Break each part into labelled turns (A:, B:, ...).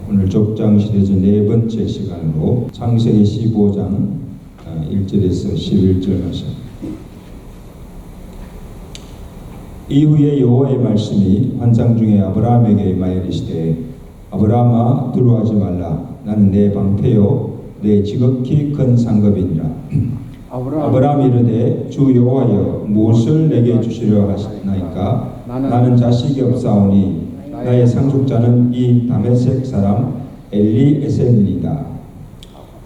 A: 오늘 족장 시리즈 네 번째 시간으로 창세기 15장 1절에서 11절 말씀. 이후에 여호와의 말씀이 환상 중에 아브라함에게 임하여 이르시되 아브라함아 두려워하지 말라. 나는 내 방패요 내 지극히 큰 상급이니라. 아브라함이 이르되 주 여호와여 무엇을 내게 주시려 하시나이까. 나는 자식이 없사오니 나의 상속자는 이 다메섹 사람 엘리에셀이니이다.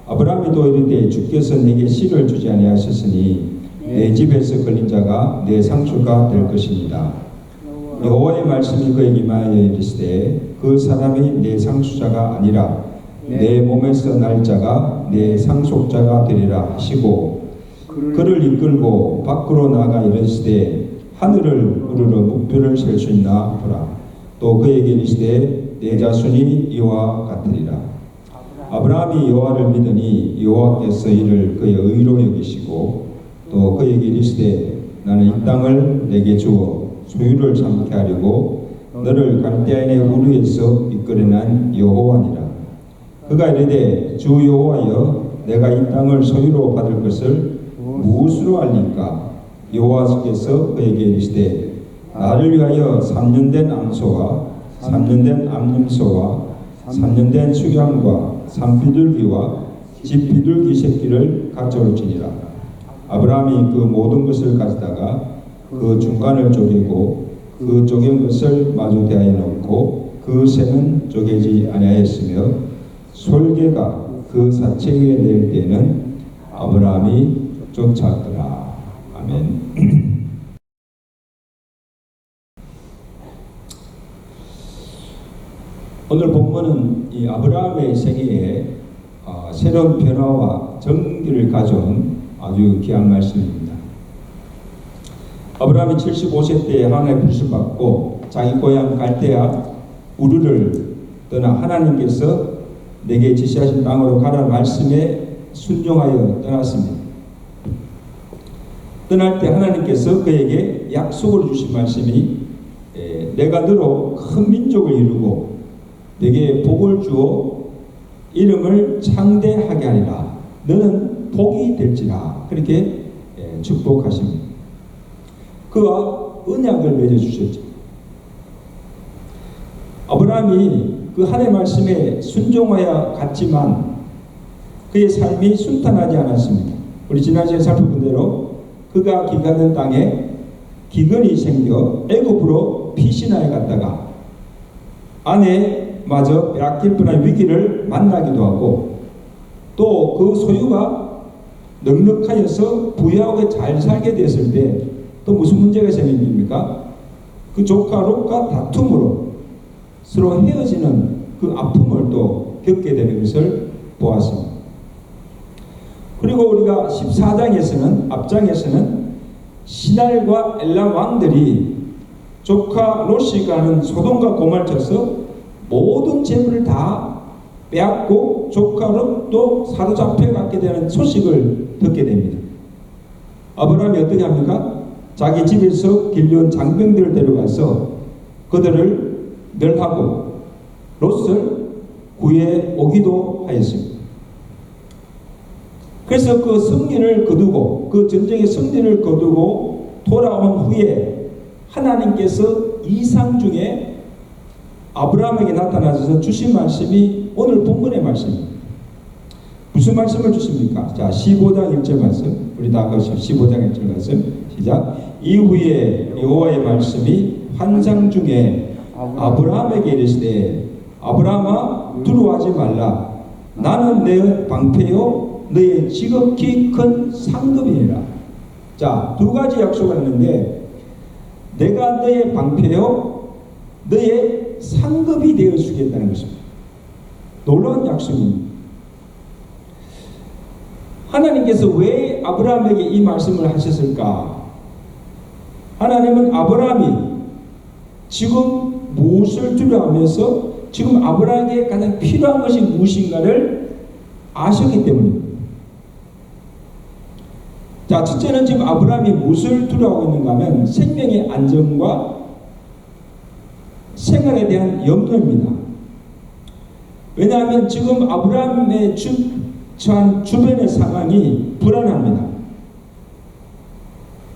A: 아브라함이 또 이르되 주께서 내게 씨를 주지 아니하셨으니 내 집에서 걸린 자가 내 상수가 될 것이니이다. 여호와의 말씀이 그에게 임하여 이르시되 그 사람이 내 상수자가 아니라 내 몸에서 날 자가 내 상속자가 되리라 하시고 그를 이끌고 밖으로 나가 이르시되 하늘을 우러러 목표를 셀 수 있나 보라. 또 그에게 이르시되 내 자손이 이와 같으리라. 아브라함이 여호와를 믿으니 여호와께서 이를 그의 의로 여기시고 또 그에게 이르시되 나는 이 땅을 내게 주어 소유를 삼게 하려고 너를 갈대아인의 우르에서 이끌어낸 여호와니라. 그가 이르되 주 여호와여 내가 이 땅을 소유로 받을 것을 무엇으로 알리까. 여호와께서 그에게 이르시되 나를 위하여 3년 된 암소와 3년 된 암염소와 3년 된 수양과 산비둘기와 집비둘기 새끼를 가져올지니라. 아브라함이 그 모든 것을 가져다가 그 중간을 쪼개고 그 쪼갠 것을 마주 대하여 놓고 그 새는 쪼개지 아니하였으며 솔개가 그 사체 위에 낼 때에는 아브라함이 쫓았더라. 아멘. 오늘 본문은 이 아브라함의 생애에 새로운 변화와 정기를 가져온 아주 귀한 말씀입니다. 아브라함이 75세 때 하나님의 부르심 받고 자기 고향 갈대아 우르를 떠나 하나님께서 내게 지시하신 땅으로 가라는 말씀에 순종하여 떠났습니다. 떠날 때 하나님께서 그에게 약속을 주신 말씀이 내가 너로 큰 민족을 이루고 내게 복을 주어 이름을 창대하게 하리라. 너는 복이 될지라. 그렇게 축복하십니다. 그와 언약을 맺어주셨죠. 아브라함이 그 하나님의 말씀에 순종하여 갔지만 그의 삶이 순탄하지 않았습니다. 우리 지난 시간에 살펴본 대로 그가 기가던 땅에 기근이 생겨 애굽으로 피신하여 갔다가 아내마저 빼앗길 뻔한 위기를 만나기도 하고 또 그 소유가 넉넉하여서 부유하게 잘 살게 됐을 때 또 무슨 문제가 생깁니까? 그 조카 롯과 다툼으로 서로 헤어지는 그 아픔을 또 겪게 되는 것을 보았습니다. 그리고 우리가 14장에서는 앞장에서는 시날과 엘람 왕들이 조카 롯이 가는 소돔과 고모라를 쳐서 모든 재물을 다 빼앗고 조카 롯도 사로잡혀 갖게 되는 소식을 듣게 됩니다. 아브라함이 어떻게 합니까? 자기 집에서 길려온 장병들을 데려가서 그들을 멸하고 롯을 구해 오기도 하였습니다. 그래서 그 승리를 거두고 그 전쟁의 승리를 거두고 돌아온 후에 하나님께서 이상 중에 아브라함에게 나타나셔서 주신 말씀이 오늘 본문의 말씀입니다. 무슨 말씀을 주십니까? 자, 15장 1절 말씀. 우리 다 같이 15장 1절 말씀. 시작. 이후에 여호와의 말씀이 환상 중에 아브라함에게 이르시되 아브라함아 두려워하지 말라. 나는 내 방패요 너의 지극히 큰 상급이니라. 자, 두 가지 약속을 했는데 내가 너의 방패요 너의 상급이 되어 주겠다는 것입니다. 놀라운 약속입니다. 하나님께서 왜 아브라함에게 이 말씀을 하셨을까? 하나님은 아브라함이 지금 무엇을 두려워하면서 지금 아브라함에게 가장 필요한 것이 무엇인가를 아셨기 때문입니다. 자, 첫째는 지금 아브라함이 무엇을 두려워하고 있는가 하면 생명의 안정과 생활에 대한 염려입니다. 왜냐하면 지금 아브라함의 처한 주변의 상황이 불안합니다.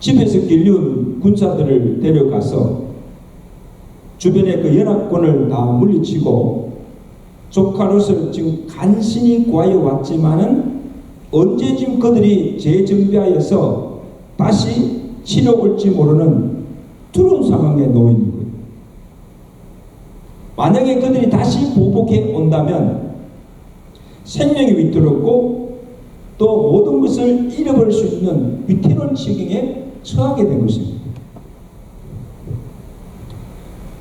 A: 집에서 길리온 군사들을 데려가서 주변의 그 연합군을 다 물리치고 조카 롯을 지금 간신히 구하여 왔지만은 언제쯤 그들이 재정비하여서 다시 치러 올지 모르는 두려운 상황에 놓여 있는 거예요. 만약에 그들이 다시 보복해 온다면 생명이 위태롭고 또 모든 것을 잃어버릴 수 있는 위태로운 지경에 처하게 된 것입니다.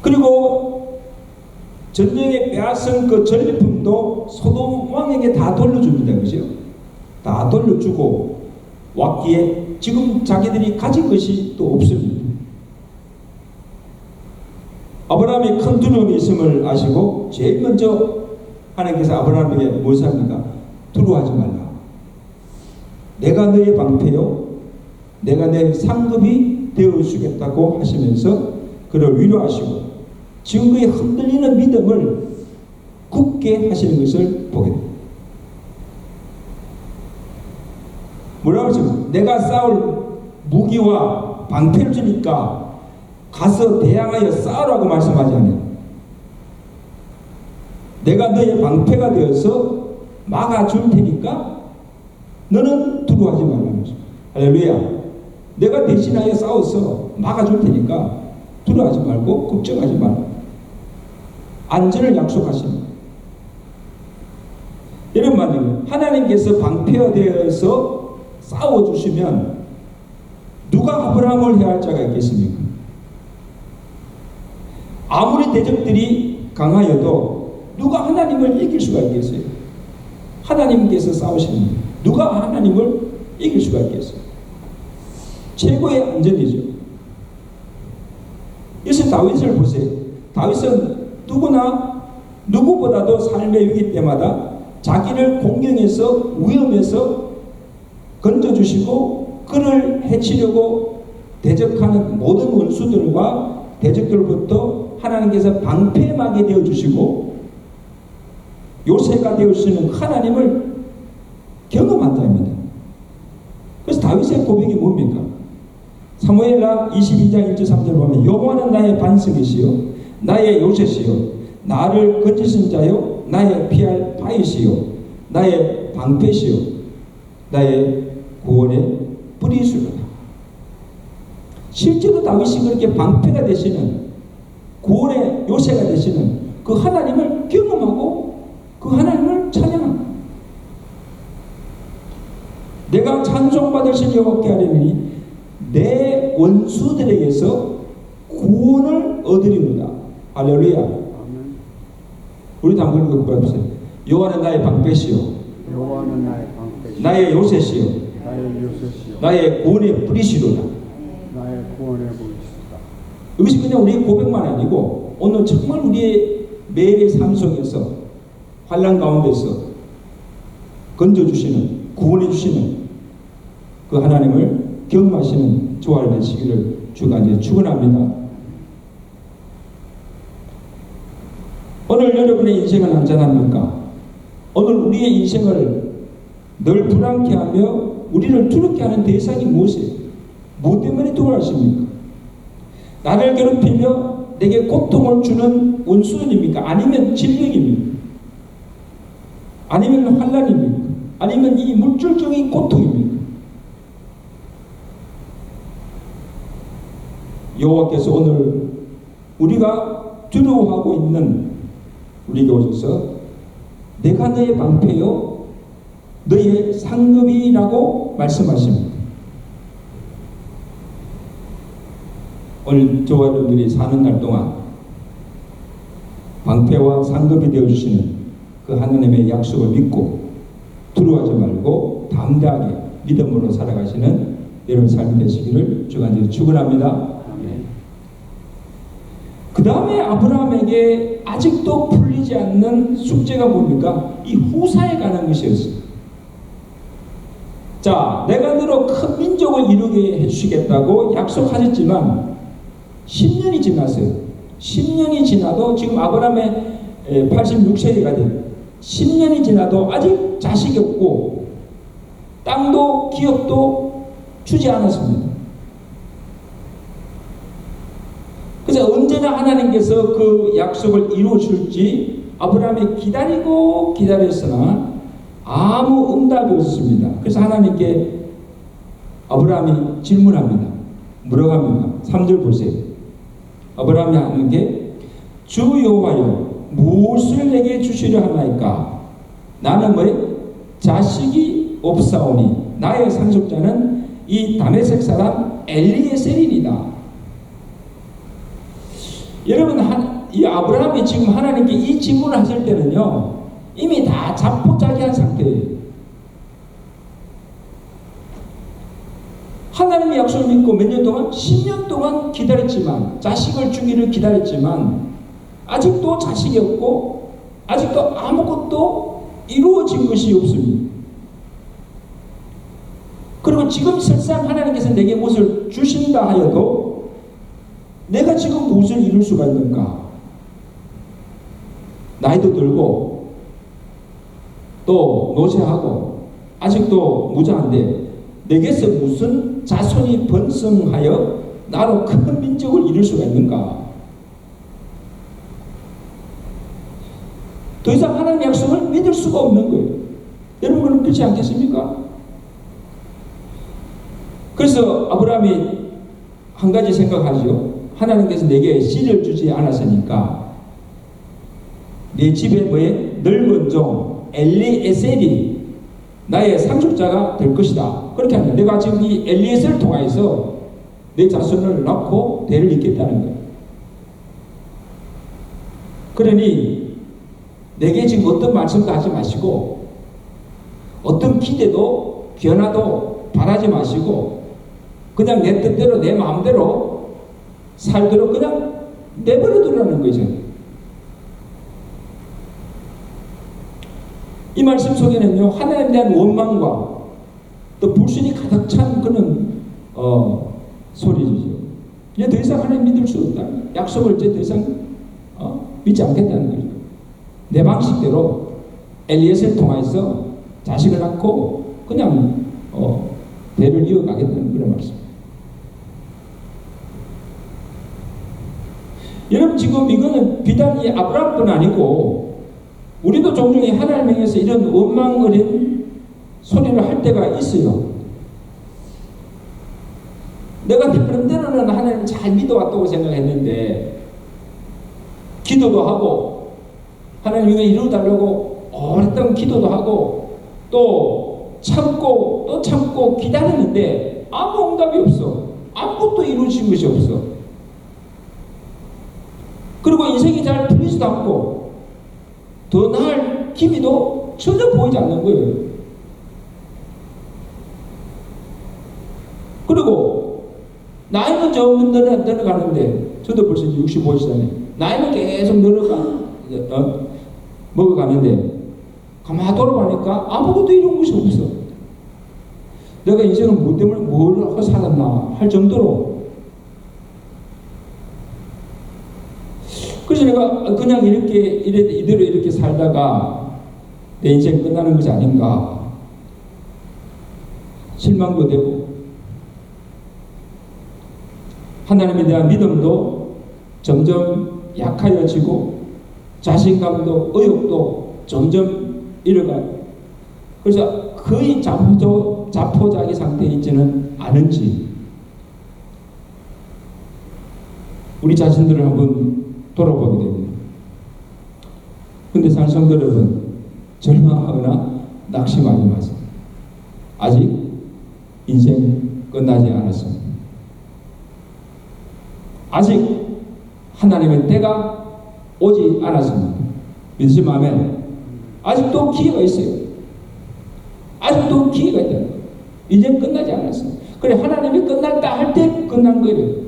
A: 그리고 전쟁에 빼앗은 그 전리품도 소돔 왕에게 다 돌려줍니다. 그죠? 다 돌려주고 왔기에 지금 자기들이 가진 것이 또 없습니다. 아브라함이 큰 두려움이 있음을 아시고 제일 먼저 하나님께서 아브라함에게 무엇을 합니까? 두려워하지 말라. 내가 너의 방패요 내가 내 상급이 되어주겠다고 하시면서 그를 위로하시고 지금 그의 흔들리는 믿음을 굳게 하시는 것을 보게 됩니다. 뭐라고 하죠? 내가 싸울 무기와 방패를 주니까 가서 대항하여 싸우라고 말씀하지 않아요. 내가 너의 방패가 되어서 막아줄 테니까 너는 두려워하지 말라는 거죠. 할렐루야. 내가 대신하여 싸워서 막아줄 테니까 두려워하지 말고 걱정하지 말고 안전을 약속하십니다. 이런 말이에요. 하나님께서 방패가 되어서 싸워주시면 누가 아브라함을 해할 자가 있겠습니까? 아무리 대적들이 강하여도 누가 하나님을 이길 수가 있겠어요? 하나님께서 싸우시는데 누가 하나님을 이길 수가 있겠어요? 최고의 안전이죠. 그래서 다윗을 보세요. 다윗은 누구보다도 삶의 위기 때마다 자기를 공경해서 위험해서 건져주시고 그를 해치려고 대적하는 모든 원수들과 대적들로부터 하나님께서 방패막이 되어주시고 요새가 되어주시는 하나님을 경험한답니다. 그래서 다윗의 고백이 뭡니까? 사무엘하 22장 1절 3절 보면 여호와는 나의 반석이시요 나의 요새시요 나를 건지신 자요 나의 피할 바위시요 나의 방패시요 나의 구원의 뿌리시로다. 실제로 다윗이 그렇게 방패가 되시는 구원의 요새가 되시는 그 하나님을 경험하고 그 하나님을 찬양합니다. 내가 찬송받으신 여호와께 하리니 내 원수들에게서 구원을 얻으리로다. 할렐루야. 우리 다 한번 읽어보세요. 여호와는 나의 방패시요
B: 여호와는 나의 방패시요
A: 나의 요새시요 나의 구원의 뿌리시로다.
B: 나의 구원의 뿌리시로다.
A: 이것이 그냥 우리의 고백만 아니고 오늘 정말 우리의 매일의 삶 속에서 환난 가운데서 건져주시는 구원해주시는 그 하나님을 경험하시는 조화를 되시기를 주가 이제 축원합니다. 오늘 여러분의 인생은 안전합니까? 오늘 우리의 인생을 늘 불안케 하며 우리를 두렵게 하는 대상이 무엇이에요? 무엇 때문에 두려워하십니까? 나를 괴롭히며 내게 고통을 주는 원수입니까? 아니면 질병입니까? 아니면 환난입니까? 아니면 이 물질적인 고통입니까? 여호와께서 오늘 우리가 두려워하고 있는 우리에게 오셔서 내가 너의 방패요 너의 상급이라고 말씀하십니다. 오늘 저와 여러분들이 사는 날 동안 방패와 상급이 되어주시는 그 하나님의 약속을 믿고 두려워하지 말고 담대하게 믿음으로 살아가시는 여러분 삶이 되시기를 주가 축원합니다. 그 다음에 아브라함에게 아직도 풀리지 않는 숙제가 뭡니까? 이 후사에 관한 것이었어요. 자, 내가 너로 큰 민족을 이루게 해주시겠다고 약속하셨지만 10년이 지났어요. 10년이 지나도 지금 아브라함의 86세가 돼요. 10년이 지나도 아직 자식이 없고 땅도 기업도 주지 않았습니다. 그래서 언제나 하나님께서 그 약속을 이루어줄지 아브라함이 기다리고 기다렸으나 아무 응답이 없었습니다. 그래서 하나님께 아브라함이 질문합니다. 물어갑니다. 3절 보세요. 아브라함이 하는 게 주 여호와여 무엇을 내게 주시려 하나이까? 나는 자식이 없사오니 나의 상속자는 이 다메섹 사람 엘리에셀이니이다. 여러분, 이 아브라함이 지금 하나님께 이 질문을 하실 때는요, 이미 다 자포자기한 상태예요. 하나님의 약속을 믿고 몇 년 동안? 10년 동안 기다렸지만, 자식을 주기를 기다렸지만, 아직도 자식이 없고, 아직도 아무것도 이루어진 것이 없습니다. 그리고 지금 설사 하나님께서 내게 무엇을 주신다 하여도, 내가 지금 무엇을 이룰 수가 있는가? 나이도 들고, 또 노쇠하고, 아직도 무자한데, 내게서 무슨 자손이 번성하여 나로 큰 민족을 이룰 수가 있는가? 더 이상 하나님의 약속을 믿을 수가 없는 거예요. 여러분은 그렇지 않겠습니까? 그래서 아브라함이 한 가지 생각하죠. 하나님께서 내게 씨를 주지 않았으니까 내 집에 늙은 종 엘리에셀이 나의 상속자가 될 것이다. 그렇게 하면 내가 지금 이 엘리에셀을 통하여서 내 자손을 낳고 대를 잇겠다는 거예요. 그러니 내게 지금 어떤 말씀도 하지 마시고 어떤 기대도 변화도 바라지 마시고 그냥 내 뜻대로 내 마음대로 살도록 그냥 내버려 두라는 거죠. 이 말씀 속에는요, 하나님에 대한 원망과 또 불신이 가득 찬 그런 소리죠. 이제 더 이상 하나님 믿을 수 없다. 약속을 이제 더 이상 믿지 않겠다는 거죠. 내 방식대로 엘리에셀을 통해서 자식을 낳고 그냥 대를 이어가겠다는 그런 말씀. 여러분, 지금 이거는 비단 이 아브라함뿐 아니고 우리도 종종 하나님을 향해서 이런 원망 어린 소리를 할 때가 있어요. 내가 나름대로는 하나님을 잘 믿어왔다고 생각했는데 기도도 하고 하나님 이거 이루어달라고 오랫동안 기도도 하고 또 참고 기다렸는데 아무 응답이 없어. 아무것도 이루어진 것이 없어. 그리고 인생이 잘 풀리지도 않고 더 나을 기미도 전혀 보이지 않는 거예요. 그리고 나이는 점점 늘어가는데 저도 벌써 65세잖아요. 나이는 계속 먹어가는데 가만히 돌아보니까 아무것도 이룬 것이 없어. 내가 인생을 뭐 때문에 뭘 하고 살았나 할 정도로. 그래서 내가 그냥 이대로 이렇게 살다가 내 인생 끝나는 것이 아닌가 실망도 되고 하나님에 대한 믿음도 점점 약하여지고 자신감도 의욕도 점점 잃어가고 그래서 거의 자포자기 상태에 있지는 않은지 우리 자신들을 한번 돌아보게 됩니다. 근데 산성도 여러분, 절망하거나 낙심하지 마세요. 아직 인생 끝나지 않았습니다. 아직 하나님의 때가 오지 않았습니다. 믿으시면 아멘. 아직도 기회가 있어요. 아직도 기회가 있다. 이제 끝나지 않았어요. 그래, 하나님이 끝났다 할 때 끝난 거예요.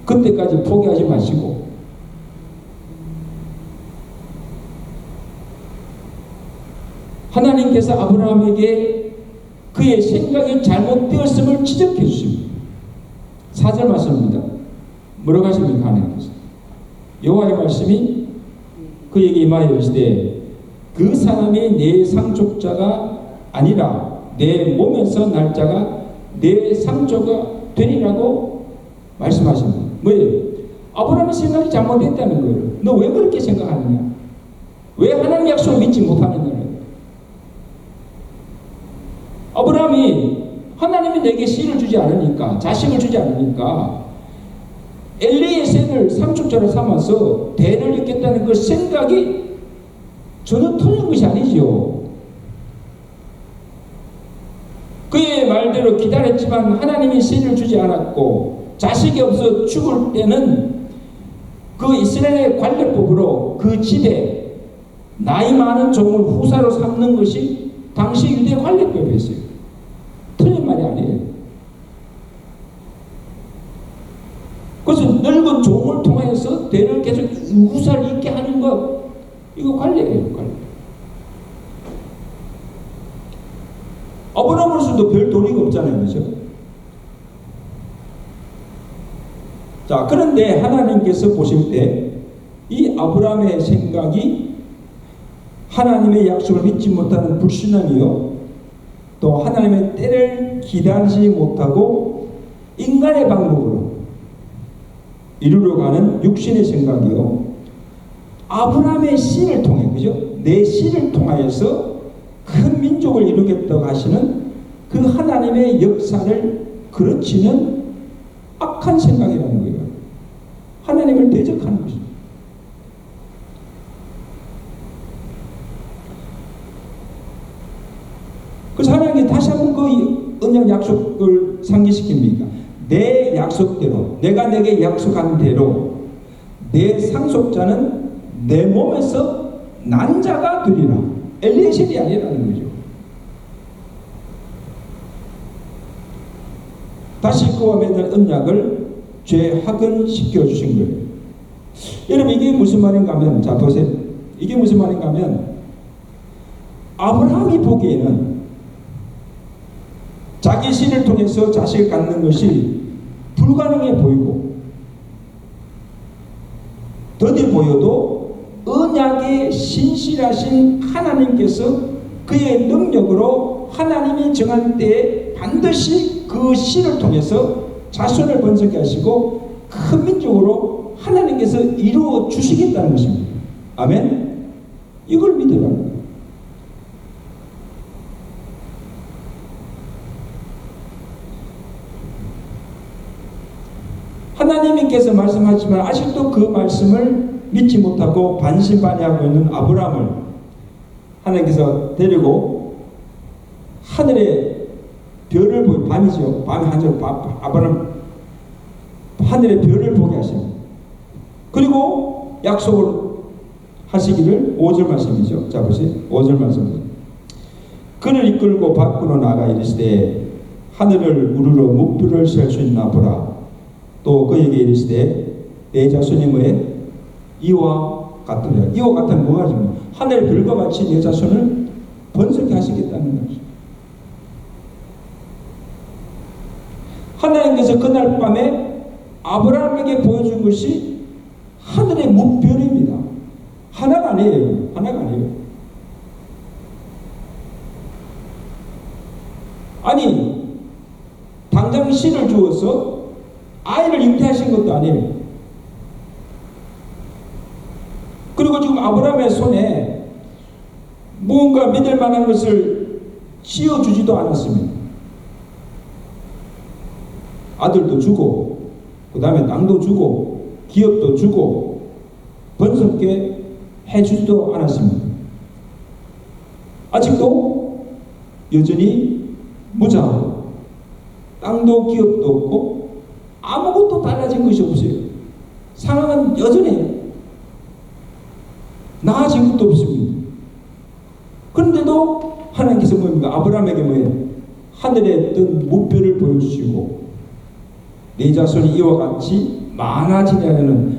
A: 그때까지 포기하지 마시고 하나님께서 아브라함에게 그의 생각이 잘못되었음을 지적해 주십니다. 4절 말씀입니다. 뭐라고 하십니까? 하나님께서 여호와의 말씀이 그에게 임하여 이르시되 그 사람이 내 상속자가 아니라 내 몸에서 날 자가 내 상속자가 되리라고 말씀하십니다. 뭐예요? 아브라함의 생각이 잘못됐다는 거예요. 너 왜 그렇게 생각하느냐? 왜 하나님 약속을 믿지 못하느냐? 아브라함이 하나님이 내게 씨를 주지 않으니까, 자식을 주지 않으니까 엘리에셀을 상속자로 삼아서 대를 잇겠다는 그 생각이 전혀 틀린 것이 아니죠. 그의 말대로 기다렸지만 하나님이 씨를 주지 않았고 자식이 없어 죽을 때는 그 이스라엘의 관례법으로 그 집에 나이 많은 종을 후사로 삼는 것이 당시 유대 관례법이었어요. 틀린 말이 아니에요. 그래서 늙은 종을 통해서 대를 계속 후사를 잇게 하는 것, 이거 관례예요. 관례. 아브라함으로서도 별 도리가 없잖아요. 그죠? 자, 그런데 하나님께서 보실 때 이 아브라함의 생각이 하나님의 약속을 믿지 못하는 불신앙이요, 또 하나님의 때를 기다리지 못하고 인간의 방법으로 이루려고 하는 육신의 생각이요, 아브라함의 씨를 통해, 그죠? 내 씨를 통하여서 큰 민족을 이루겠다고 하시는 그 하나님의 역사를 그르치는 악한 생각이라는 거예요. 하나님을 대적하는 것입니다. 그래서 하나님이 다시 한번 그 언약 약속을 상기시킵니다. 내 약속대로, 내가 내게 약속한 대로 내 상속자는 내 몸에서 난 자가 되리라. 엘리에셀이 아니라는 거죠. 다시 그와 맺은 언약을 죄학은시켜 주신 거예요. 여러분, 이게 무슨 말인가 하면, 자 보세요. 이게 무슨 말인가 하면, 아브라함이 보기에는 자기 신을 통해서 자식을 갖는 것이 불가능해 보이고, 더디 보여도 언약에 신실하신 하나님께서 그의 능력으로 하나님이 정한 때에 반드시 그 씨를 통해서 자손을 번성케 하시고 큰 민족으로 하나님께서 이루어 주시겠다는 것입니다. 아멘? 이걸 믿으라는 거예요. 하나님께서 말씀하지만 아직도 그 말씀을 믿지 못하고 반신반의하고 있는 아브라함을 하나님께서 데리고 하늘에 별을 보고, 밤이죠. 밤에 하늘, 아브라함 하늘의 별을 보게 하십니다. 그리고 약속을 하시기를 5절 말씀이죠. 자 보세요. 5절 말씀입니다. 그를 이끌고 밖으로 나가 이르시되 하늘을 우르러 묵비를 셀 수 있나 보라. 또 그에게 이르시되 내 자손이 뭐에 이와 같으리라. 이와 같으면 뭐가 지금 하늘의 별과 같이 내 자손을 번성케 하시겠다는 것이죠. 하나님께서 그날 밤에 아브라함에게 보여준 것이 하늘의 묵별입니다. 하나가 아니에요. 하나가 아니에요. 아니, 당장 씨를 주어서 아이를 잉태하신 것도 아니에요. 그리고 지금 아브라함의 손에 무언가 믿을 만한 것을 씌워주지도 않았습니다. 아들도 주고, 그 다음에 땅도 주고, 기업도 주고, 번성케 해주지도 않았습니다. 아직도 여전히 무자하고, 땅도 기업도 없고, 아무것도 달라진 것이 없어요. 상황은 여전해요. 나아진 것도 없습니다. 그런데도 하나님께서 뭡니까? 아브라함에게 뭐예요? 하늘에 뜬 무별을 보여주시고 내 자손이 이와 같이 많아지냐는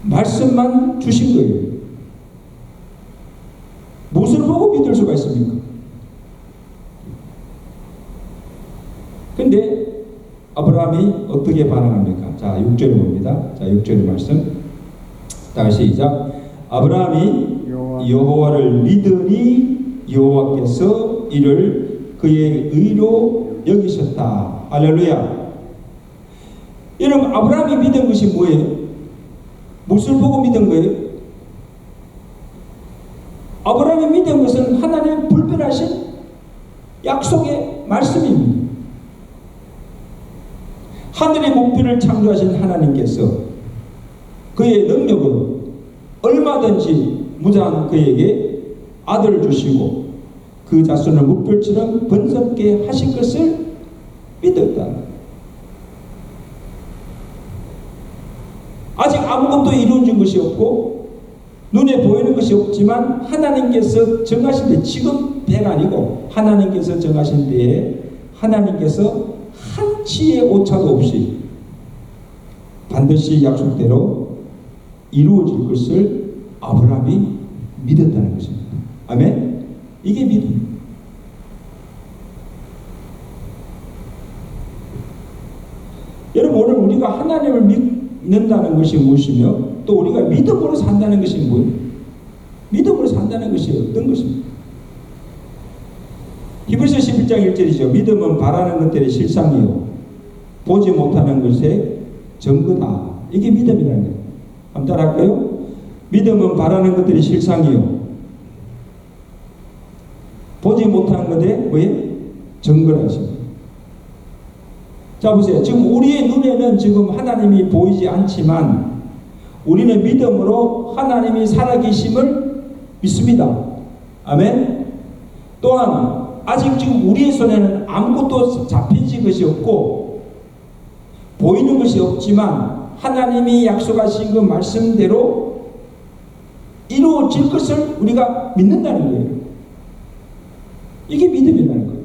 A: 말씀만 주신 거예요. 무엇을 보고 믿을 수가 있습니까? 근데 아브라함이 어떻게 반응합니까? 자, 6절에 봅니다. 자, 6절의 말씀. 다시 시작. 아브라함이 여호와를 믿으니 여호와께서 이를 그의 의로 여기셨다. 할렐루야. 여러분, 아브라함이 믿은 것이 뭐예요? 무엇을 보고 믿은 거예요? 아브라함이 믿은 것은 하나님의 불변하신 약속의 말씀입니다. 하늘의 목표를 창조하신 하나님께서 그의 능력으로 얼마든지 무장한 그에게 아들을 주시고 그 자손을 목별처럼 번성케 하실 것을 믿었다. 아직 아무것도 이루어진 것이 없고 눈에 보이는 것이 없지만 하나님께서 정하신 데, 지금 때가 아니고 하나님께서 정하신 때에 하나님께서 한치의 오차도 없이 반드시 약속대로 이루어질 것을 아브라함이 믿었다는 것입니다. 아멘? 이게 믿음. 여러분, 오늘 우리가 하나님을 믿는다는 것이 무엇이며 또 우리가 믿음으로 산다는 것이 뭐예요? 믿음으로 산다는 것이 어떤 것입니까? 히브리서 11장 1절이죠. 믿음은 바라는 것들의 실상이요 보지 못하는 것의 증거다. 이게 믿음이라는 거예요. 한번 따라할까요? 믿음은 바라는 것들의 실상이요 보지 못하는 것의 뭐예요? 증거라 하십니다. 자, 보세요. 지금 우리의 눈에는 지금 하나님이 보이지 않지만 우리는 믿음으로 하나님이 살아계심을 믿습니다. 아멘. 또한 아직 지금 우리의 손에는 아무것도 잡힌 것이 없고 보이는 것이 없지만 하나님이 약속하신 그 말씀대로 이루어질 것을 우리가 믿는다는 거예요. 이게 믿음이라는 거예요.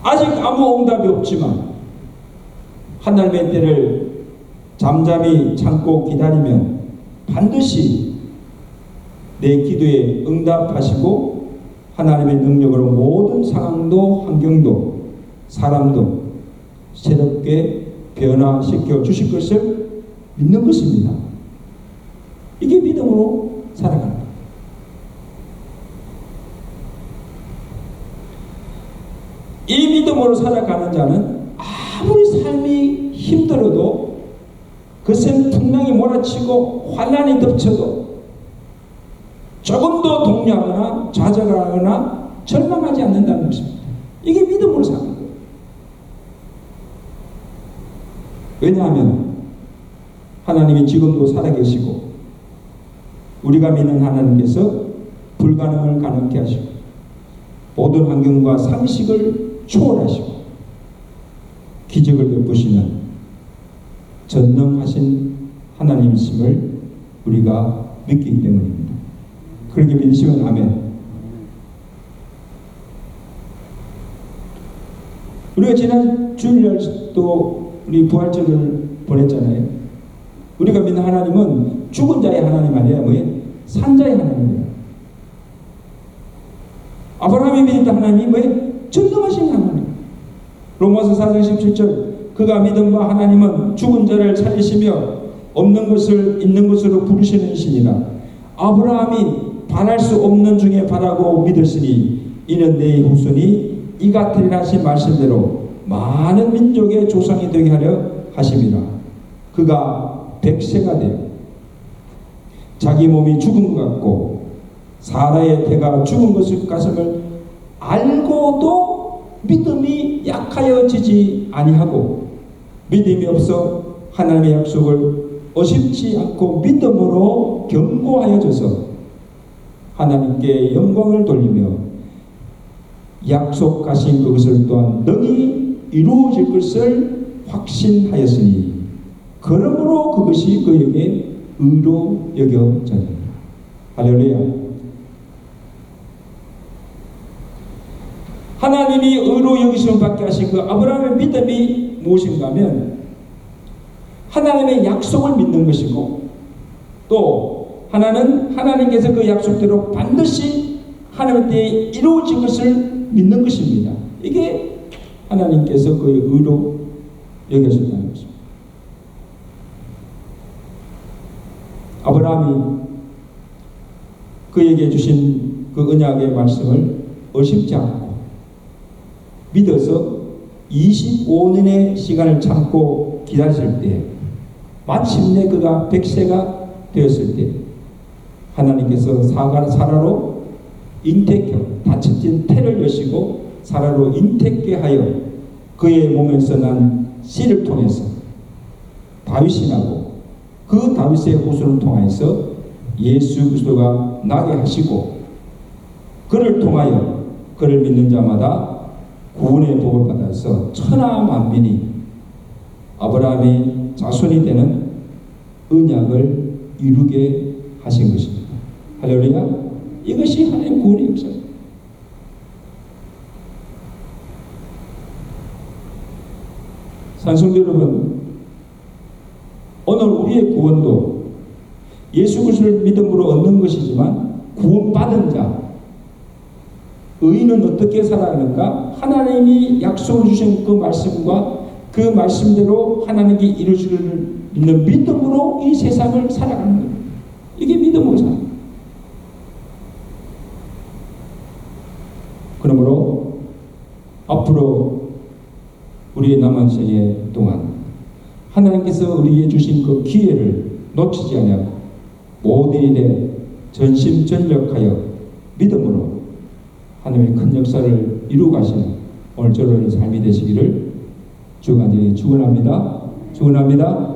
A: 아직 아무 응답이 없지만 하나님의 때를 잠잠히 참고 기다리면 반드시 내 기도에 응답하시고 하나님의 능력으로 모든 상황도 환경도 사람도 새롭게 변화시켜 주실 것을 믿는 것입니다. 이게 믿음으로 살아가는 거예요. 이 믿음으로 살아가는 자는 아무리 삶이 힘들어도 그센 풍랑이 몰아치고 환난이 덮쳐도 조금도 동요하거나 좌절하거나 절망하지 않는다는 것입니다. 이게 믿음으로 사는 거예요. 왜냐하면 하나님이 지금도 살아계시고 우리가 믿는 하나님께서 불가능을 가능케 하시고 모든 환경과 상식을 초월하시고 기적을 베푸시는 전능하신 하나님이심을 우리가 믿기 때문입니다. 그렇게 믿으시면 아멘. 우리가 지난 주일날도 우리 부활절을 보냈잖아요. 우리가 믿는 하나님은 죽은 자의 하나님 아니라 뭐예요? 산자의 하나님이에요. 아브라함이 믿었던 하나님이 뭐예요? 전능하신 하나님. 로마서 4장 17절 그가 믿은 바 하나님은 죽은 자를 살리시며 없는 것을 있는 것으로 부르시는 신이라. 아브라함이 바랄 수 없는 중에 바라고 믿었으니 이는 내 후손이 이 같으리라 하신 말씀대로 많은 민족의 조상이 되게 하려 하심이라. 그가 100세가 되어 자기 몸이 죽은 것 같고 사라의 태가 죽은 것을 가슴을 알고도 믿음이 약하여지지 아니하고 믿음이 없어 하나님의 약속을 어심치 않고 믿음으로 견고하여져서 하나님께 영광을 돌리며 약속하신 그것을 또한 능히 이루어질 것을 확신하였으니 그러므로 그것이 그에게 의로 여겨졌느니라. 할렐루야. 하나님이 의로 여기심을 받게 하신 그 아브라함의 믿음이 무엇인가 하면 하나님의 약속을 믿는 것이고 또 하나는 하나님께서 그 약속대로 반드시 하나님의 때에 이루어진 것을 믿는 것입니다. 이게 하나님께서 그의 의로 여겨졌다는 것입니다. 아브라함이 그에게 주신 그 언약의 말씀을 의심치 않고 믿어서 25년의 시간을 참고 기다렸을 때 마침내 그가 100세가 되었을 때 하나님께서 사라로 잉태케 다쳐진 태를 여시고 사라로 잉태케 하여 그의 몸에서 난 씨를 통해서 다윗이 나고 그 다윗의 후손을 통하여서 예수 그리스도가 나게 하시고 그를 통하여 그를 믿는 자마다 구원의 복을 받아서 천하 만민이 아브라함의 자손이 되는 언약을 이루게 하신 것입니다. 할렐루야. 이것이 하나님의 구원의 역사입니다. 산성도 여러분, 오늘 우리의 구원도 예수 그리스도를 믿음으로 얻는 것이지만 구원받은 자, 의인은 어떻게 살아가는가? 하나님이 약속을 주신 그 말씀과 그 말씀대로 하나님께 이룰 수 있는 믿음으로 이 세상을 살아가는 겁니다. 이게 믿음으로 사는 겁니다. 그러므로 앞으로 우리의 남은 생애 동안 하나님께서 우리에게 주신 그 기회를 놓치지 않고 모든 일에 전심전력하여 믿음으로 하나님의 큰 역사를 이루어 가시는 오늘 저런 삶이 되시기를 주간절히 축원합니다. 축원합니다.